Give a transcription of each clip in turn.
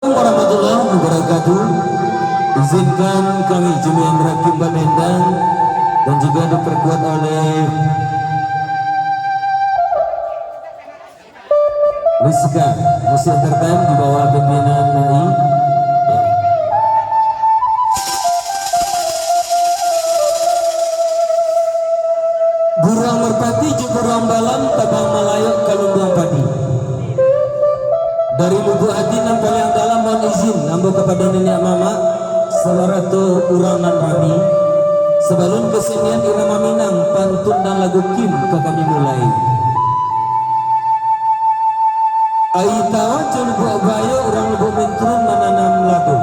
Warahmatullahi wabarakatuh. Izinkan kami Jumian Rakim Bandendang dan juga diperkuat oleh Rizka Musik Tertem di bawah pimpinan NAI. Burang merpati Jumurang Balam Tabang Malayok Kalumbuang Padi. Dari lubuk hati nampak yang dalam mohon izin ambo kepada nenek mama selaratu urangan rami sebelum kesenian irama Minang pantun dan lagu Kim ke kami mulai. Aitawa lubuk bayo orang lubuk menturun menanam lagu.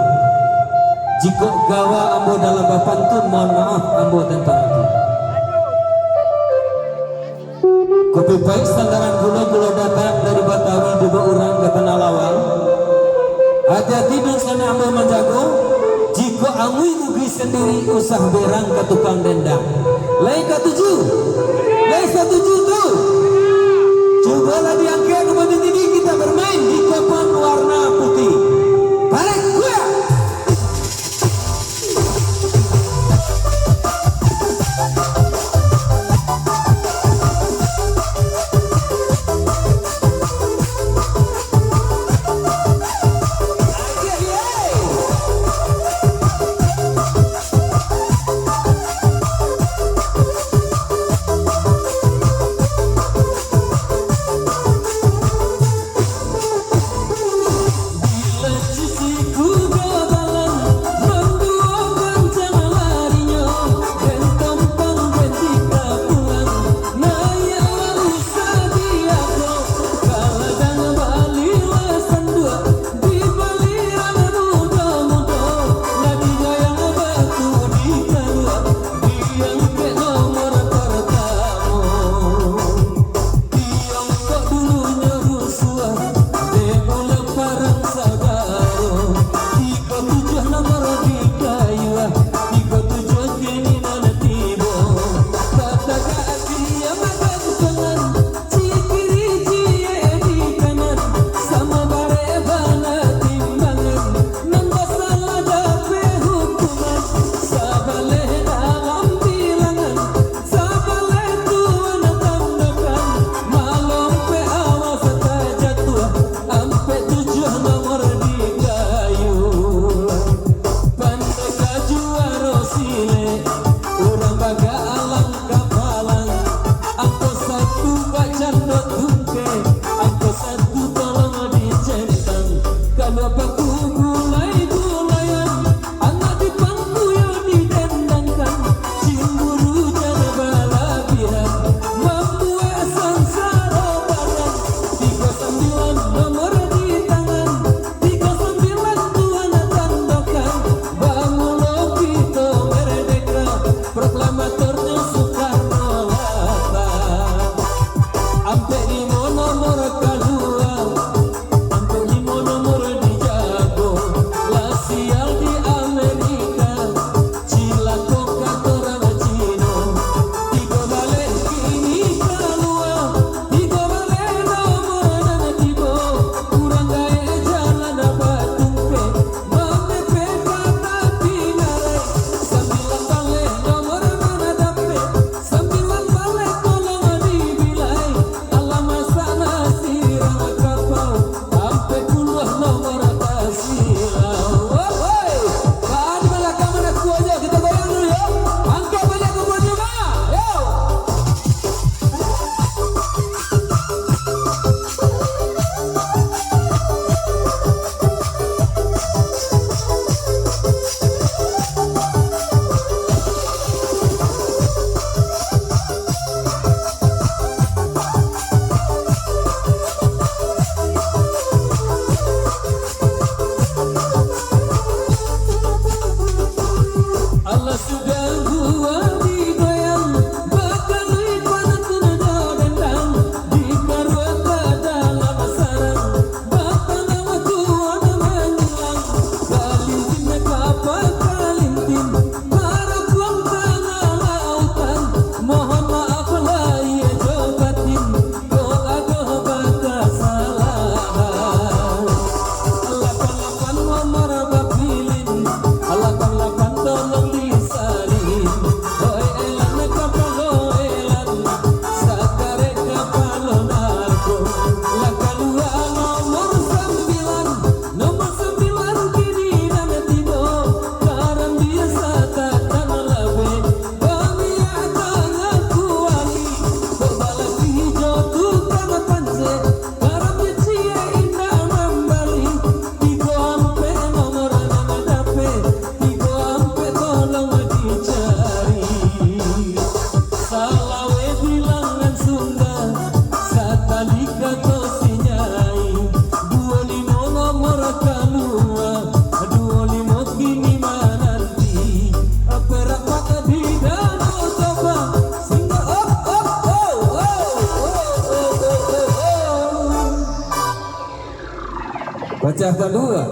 Jika gawa ambo dalam bapantun mohon maaf ambo tentang itu. Kopi baik sandaran gula datang dari Batawi juga orang ke Tanah Lawang. Hati-hati dong sana ambil menjago. Jika angui ugi sendiri usah berang ke tukang dendang. Lai ketujuh, lai setuju tuh. Cobalah diangkat kemudian ini kita bermain di papan warna putih. Balik gue. pecah kedua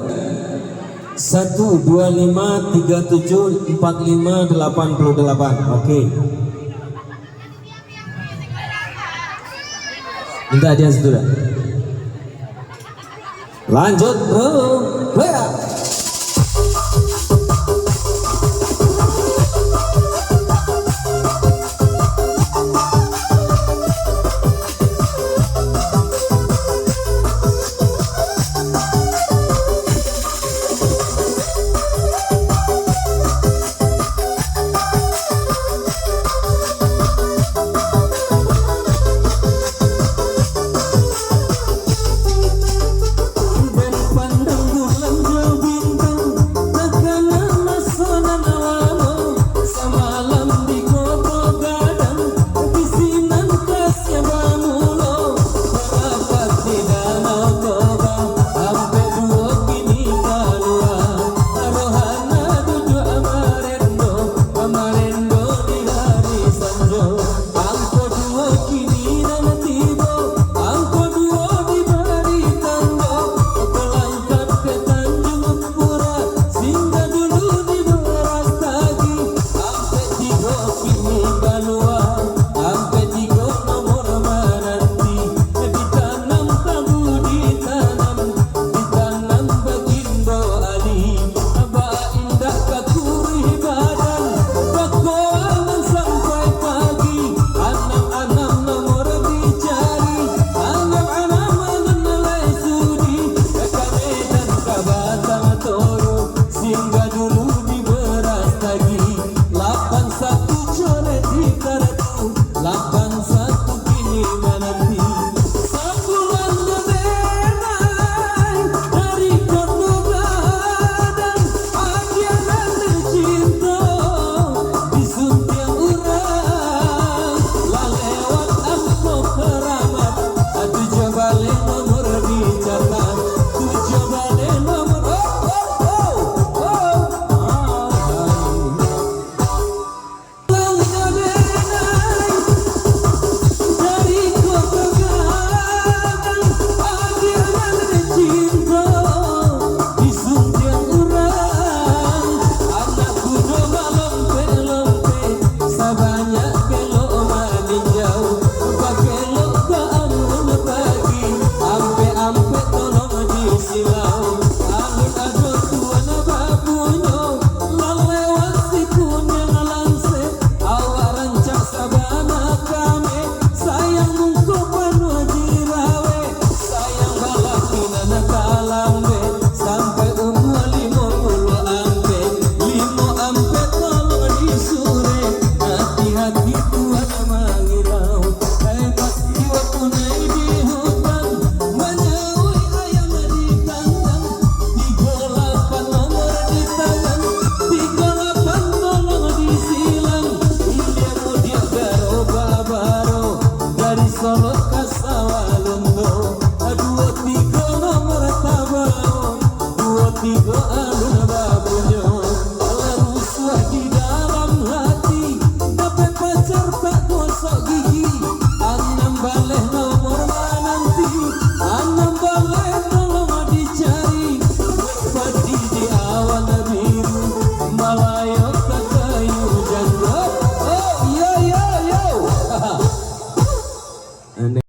1 2 5 3 7 4 5 88. Oke. Minta dia sudah. Lanjut bro.